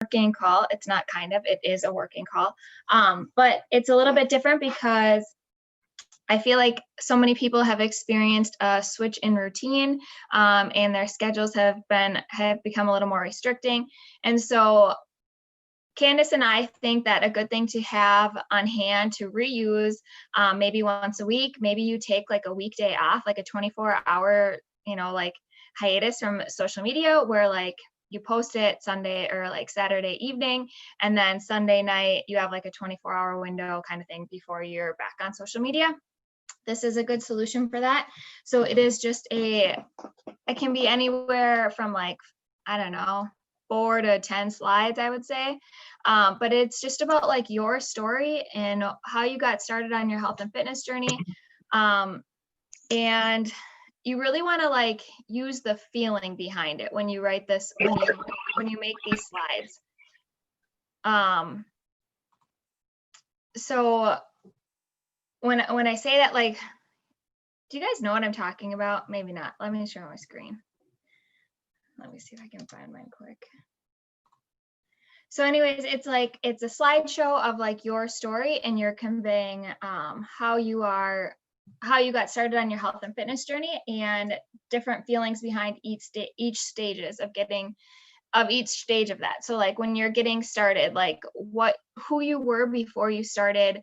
working call. It's not kind of, it is a working call. But it's a little bit different because I feel like so many people have experienced a switch in routine, and their schedules have become a little more restricting. And so Candace and I think that a good thing to have on hand to reuse, maybe once a week, maybe you take like a weekday off, like a 24-hour, like hiatus from social media, where like you post it Sunday or like Saturday evening, and then Sunday night you have like a 24-hour window kind of thing before you're back on social media. This is a good solution for that. So it is just it can be anywhere from like, I don't know, 4 to 10 slides, I would say. But it's just about like your story and how you got started on your health and fitness journey. And you really want to like use the feeling behind it when you write this, when you make these slides. So when I say that, like, do you guys know what I'm talking about? Maybe not. Let me share my screen. Let me see if I can find mine quick. So anyways, it's a slideshow of like your story, and you're conveying how you got started on your health and fitness journey and different feelings behind each stages of each stage of that. So like when you're getting started, like who you were before you started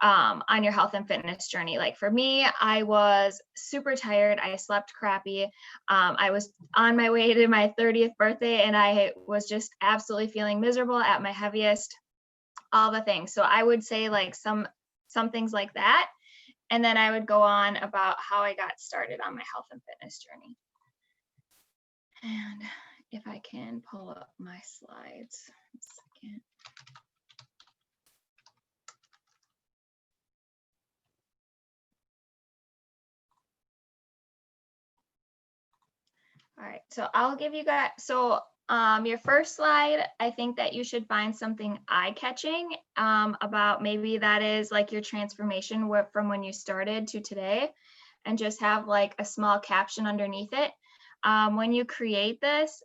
on your health and fitness journey. Like for me, I was super tired. I slept crappy. I was on my way to my 30th birthday, and I was just absolutely feeling miserable at my heaviest, all the things. So I would say like some things like that. And then I would go on about how I got started on my health and fitness journey. And if I can pull up my slides, a second. All right, so I'll give you guys, your first slide, I think that you should find something eye-catching about, maybe that is like your transformation from when you started to today, and just have like a small caption underneath it. When you create this,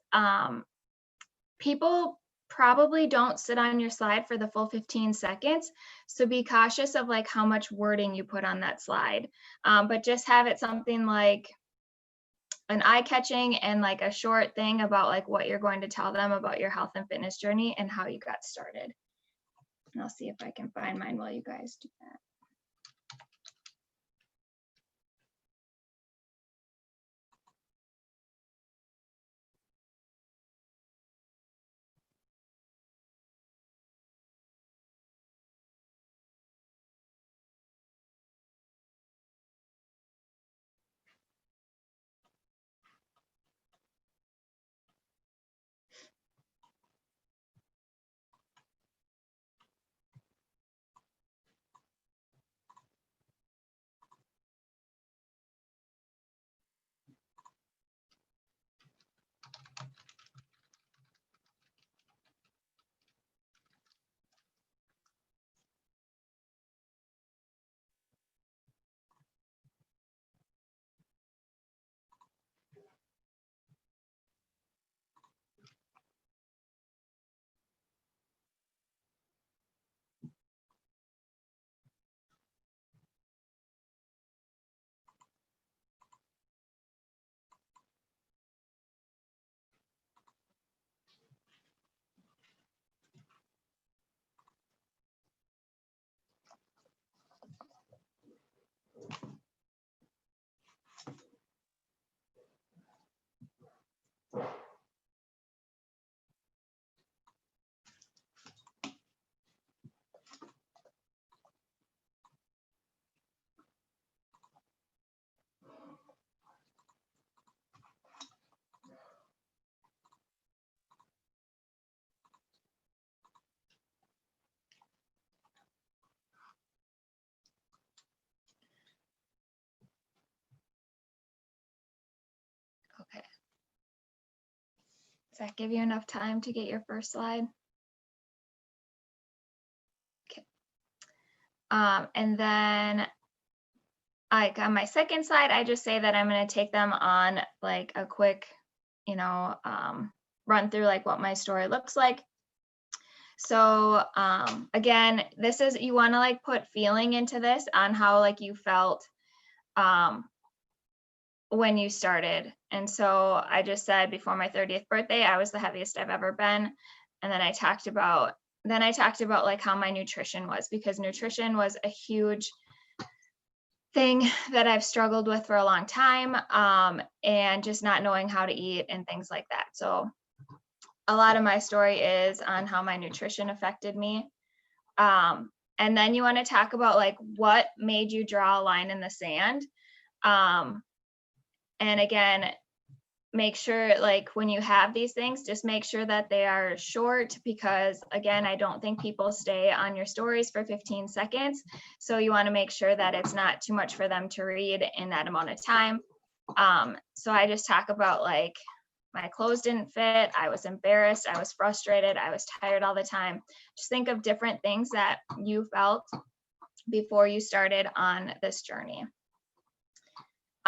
people probably don't sit on your slide for the full 15 seconds. So be cautious of like how much wording you put on that slide, but just have it something like an eye-catching and like a short thing about like what you're going to tell them about your health and fitness journey and how you got started. And I'll see if I can find mine while you guys do that. Okay. Does that give you enough time to get your first slide? Okay. And then like on my second slide, I just say that I'm going to take them on like a quick, run through like what my story looks like. So again, this is, you want to like put feeling into this on how like you felt when you started. And so I just said before my 30th birthday, I was the heaviest I've ever been. And then I talked about like how my nutrition was, because nutrition was a huge thing that I've struggled with for a long time, and just not knowing how to eat and things like that. So a lot of my story is on how my nutrition affected me. And then you want to talk about like what made you draw a line in the sand. And again, make sure like when you have these things, just make sure that they are short, because again, I don't think people stay on your stories for 15 seconds. So you want to make sure that it's not too much for them to read in that amount of time. So I just talk about like my clothes didn't fit, I was embarrassed, I was frustrated, I was tired all the time. Just think of different things that you felt before you started on this journey.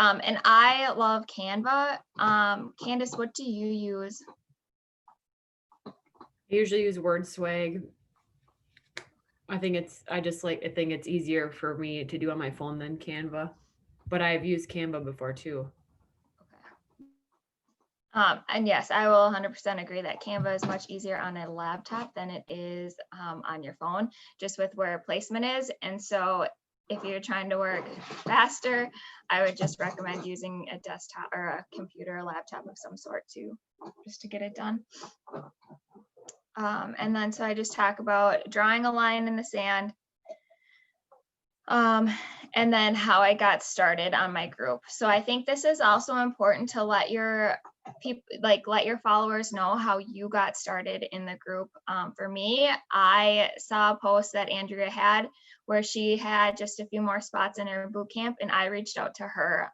And I love Canva. Candace, what do you use? I usually use Word Swag. I think it's easier for me to do on my phone than Canva, but I've used Canva before too. Okay. And yes, I will 100% agree that Canva is much easier on a laptop than it is on your phone, just with where placement is. And so if you're trying to work faster, I would just recommend using a desktop or a computer or laptop of some sort just to get it done. And then so I just talk about drawing a line in the sand, and then how I got started on my group. So I think this is also important to let your people, like let your followers know how you got started in the group. For me, I saw a post that Andrea had where she had just a few more spots in her boot camp, and I reached out to her.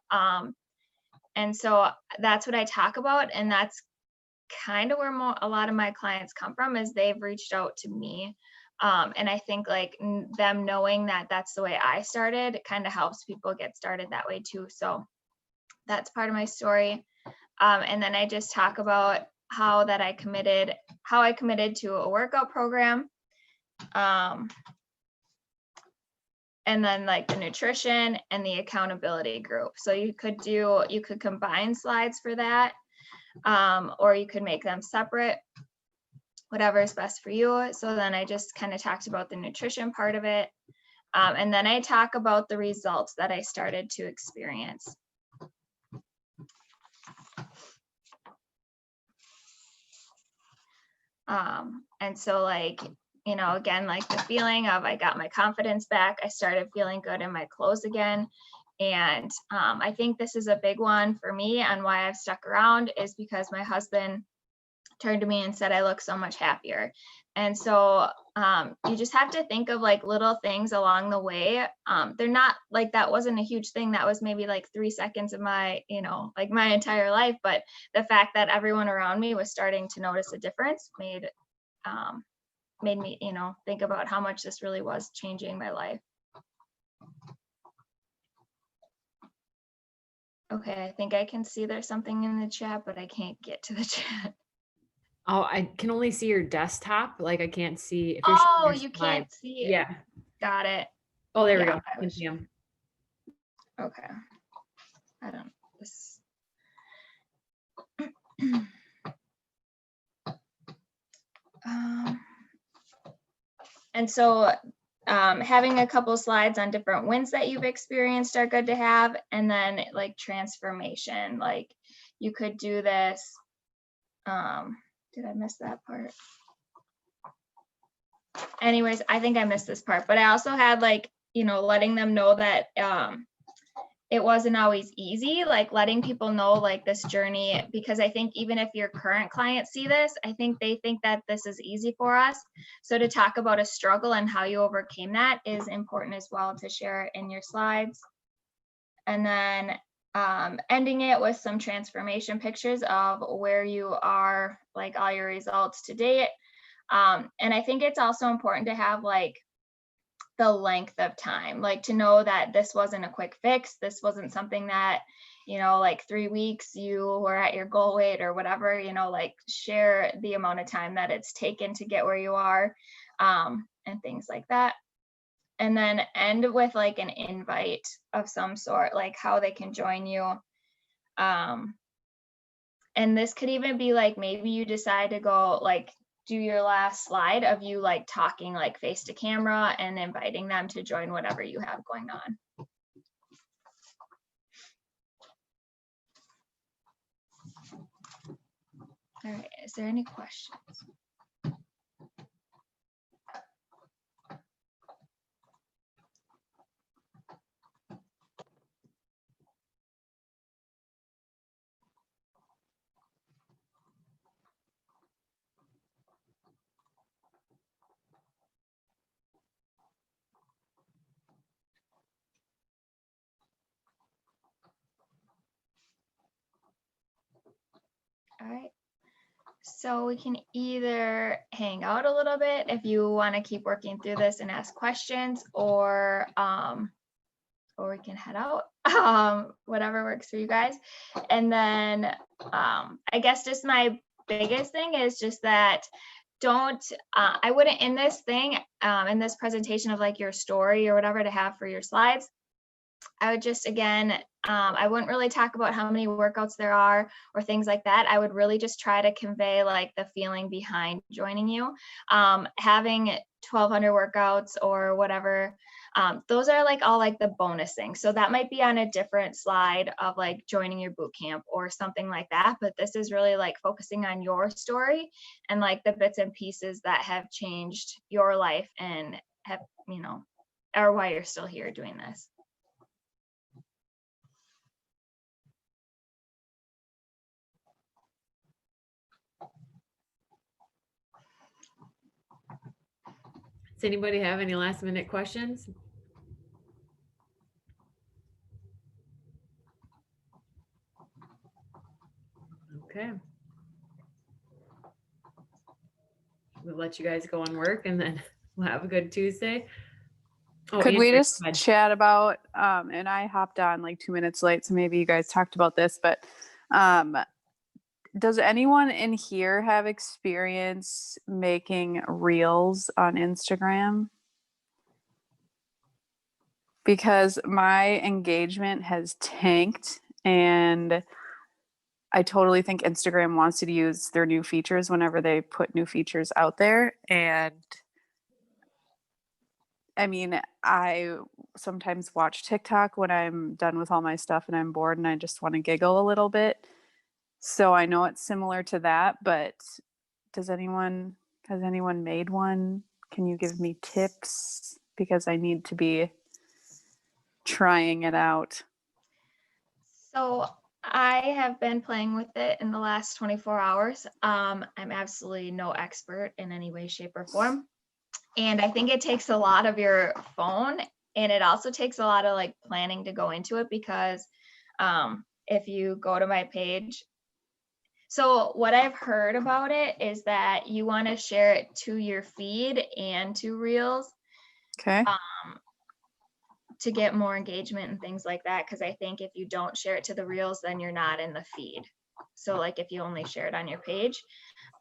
And so that's what I talk about. And that's kind of where a lot of my clients come from, is they've reached out to me. And I think like them knowing that that's the way I started, it kind of helps people get started that way too. So that's part of my story. And then I just talk about how I committed to a workout program. And then like the nutrition and the accountability group. So you could combine slides for that, or you could make them separate, whatever is best for you. So then I just kind of talked about the nutrition part of it. And then I talk about the results that I started to experience. And so like, you know, again, like the feeling of I got my confidence back, I started feeling good in my clothes again. And I think this is a big one for me, and why I've stuck around is because my husband turned to me and said I look so much happier. And so you just have to think of like little things along the way. They're not like, that wasn't a huge thing. That was maybe like 3 seconds of my, you know, like my entire life. But the fact that everyone around me was starting to notice a difference made me, you know, think about how much this really was changing my life. Okay, I think I can see there's something in the chat, but I can't get to the chat. Oh, I can only see your desktop. Like I can't see if you're showing your you slide. Can't see it. Yeah. Got it. Oh, there we go. I can see them. Okay. I don't this. And so having a couple slides on different wins that you've experienced are good to have. And then like transformation, like you could do this. Did I miss that part? Anyways, I think I missed this part, but I also had like, you know, letting them know that it wasn't always easy, like letting people know like this journey, because I think even if your current clients see this, I think they think that this is easy for us. So to talk about a struggle and how you overcame that is important as well to share in your slides. And then ending it with some transformation pictures of where you are, like all your results to date. And I think it's also important to have like the length of time, like to know that this wasn't a quick fix. This wasn't something that, like 3 weeks you were at your goal weight or whatever, like share the amount of time that it's taken to get where you are, and things like that. And then end with like an invite of some sort, like how they can join you. And this could even be like, maybe you decide to go like do your last slide of you like talking like face to camera and inviting them to join whatever you have going on. All right, is there any questions? All right. So we can either hang out a little bit if you want to keep working through this and ask questions, or we can head out, whatever works for you guys. And then I guess just my biggest thing is just that I wouldn't in this thing, in this presentation of like your story or whatever to have for your slides, I would just, again, I wouldn't really talk about how many workouts there are or things like that. I would really just try to convey like the feeling behind joining you. Having 1,200 workouts or whatever, those are like all like the bonus things. So that might be on a different slide of like joining your boot camp or something like that. But this is really like focusing on your story and like the bits and pieces that have changed your life and have, or why you're still here doing this. Does anybody have any last minute questions? Okay. We'll let you guys go on work and then we'll have a good Tuesday. Oh, Could we Andrea, just go ahead. chat about, and I hopped on like 2 minutes late, so maybe you guys talked about this, but does anyone in here have experience making reels on Instagram? Because my engagement has tanked, and I totally think Instagram wants you to use their new features whenever they put new features out there. And I mean, I sometimes watch TikTok when I'm done with all my stuff and I'm bored and I just want to giggle a little bit. So I know it's similar to that, but has anyone made one? Can you give me tips? Because I need to be trying it out. So I have been playing with it in the last 24 hours. I'm absolutely no expert in any way, shape, or form. And I think it takes a lot of your phone, and it also takes a lot of like planning to go into it, because if you go to my page, so what I've heard about it is that you want to share it to your feed and to Reels. Okay. To get more engagement and things like that. Because I think if you don't share it to the Reels, then you're not in the feed. So like if you only share it on your page.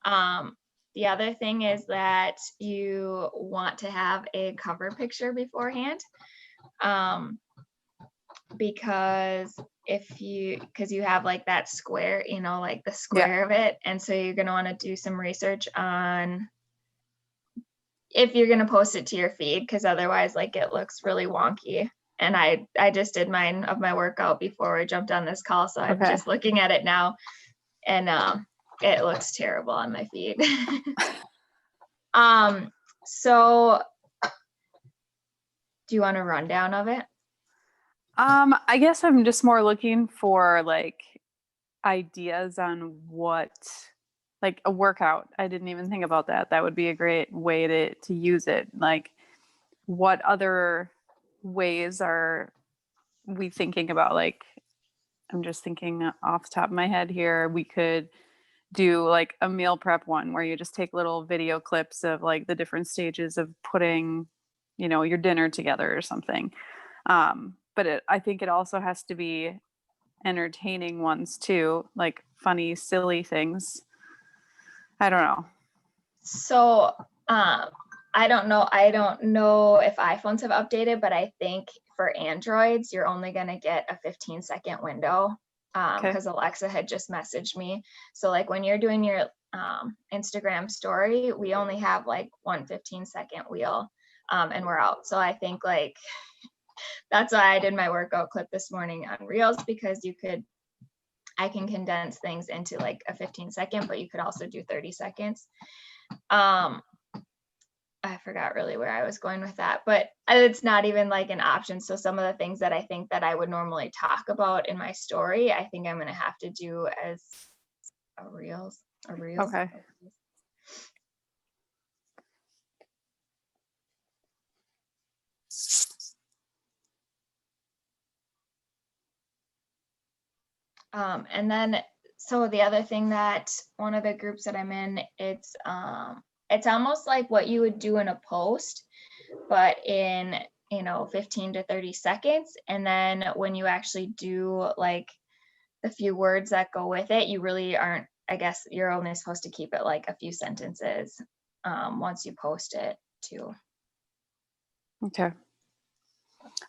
The other thing is that you want to have a cover picture beforehand. Because because you have like that square, like the square of it. And so you're going to want to do some research on if you're going to post it to your feed, because otherwise like it looks really wonky. And I just did mine of my workout before we jumped on this call. So I'm just looking at it now, and it looks terrible on my feed. So do you want a rundown of it? I guess I'm just more looking for like ideas on what, like a workout. I didn't even think about that. That would be a great way to use it. Like, what other ways are we thinking about? Like, I'm just thinking off the top of my head here, we could do like a meal prep one where you just take little video clips of like the different stages of putting, your dinner together or something. But I think it also has to be entertaining ones too, like funny, silly things. I don't know. So I don't know if iPhones have updated, but I think for Androids, you're only going to get a 15-second window because Alexa had just messaged me. So like when you're doing your Instagram story, we only have like one 15-second wheel and we're out. So I think like that's why I did my workout clip this morning on Reels, because I can condense things into like a 15-second, but you could also do 30 seconds. I forgot really where I was going with that, but it's not even like an option. So some of the things that I think that I would normally talk about in my story, I think I'm going to have to do as a reel. Okay. And then, so the other thing that one of the groups that I'm in, it's almost like what you would do in a post, but in, 15 to 30 seconds. And then when you actually do like the few words that go with it, you really aren't, I guess you're only supposed to keep it like a few sentences once you post it too. Okay.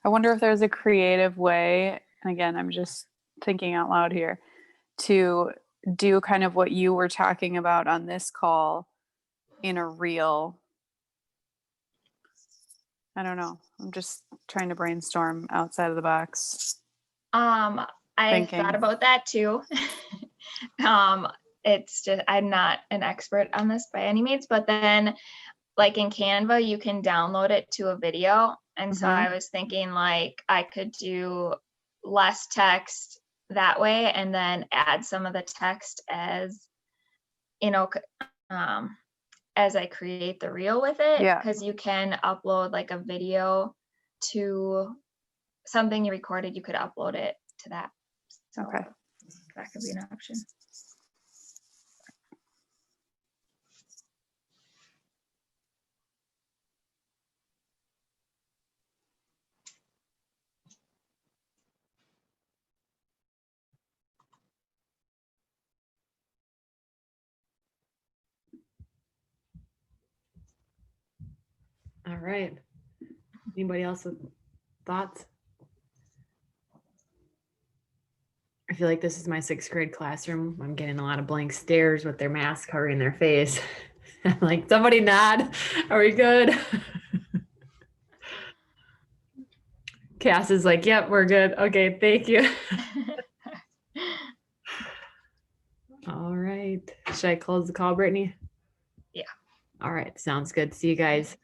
I wonder if there's a creative way, and again, I'm just thinking out loud here, to do kind of what you were talking about on this call in a reel. I don't know. I'm just trying to brainstorm outside of the box. I thought about that too. It's just, I'm not an expert on this by any means, but then like in Canva, you can download it to a video. And so I was thinking like I could do less text that way and then add some of the text as, as I create the reel with it. Yeah. Because you can upload like a video to something you recorded, you could upload it to that. So Okay. that could be an option. All right. Anybody else with thoughts? I feel like this is my 6th grade classroom. I'm getting a lot of blank stares with their mask covering their face. I'm like, somebody nod. Are we good? Cass is like, yep, we're good. Okay, thank you. All right. Should I close the call, Brittany? Yeah. All right. Sounds good. See you guys.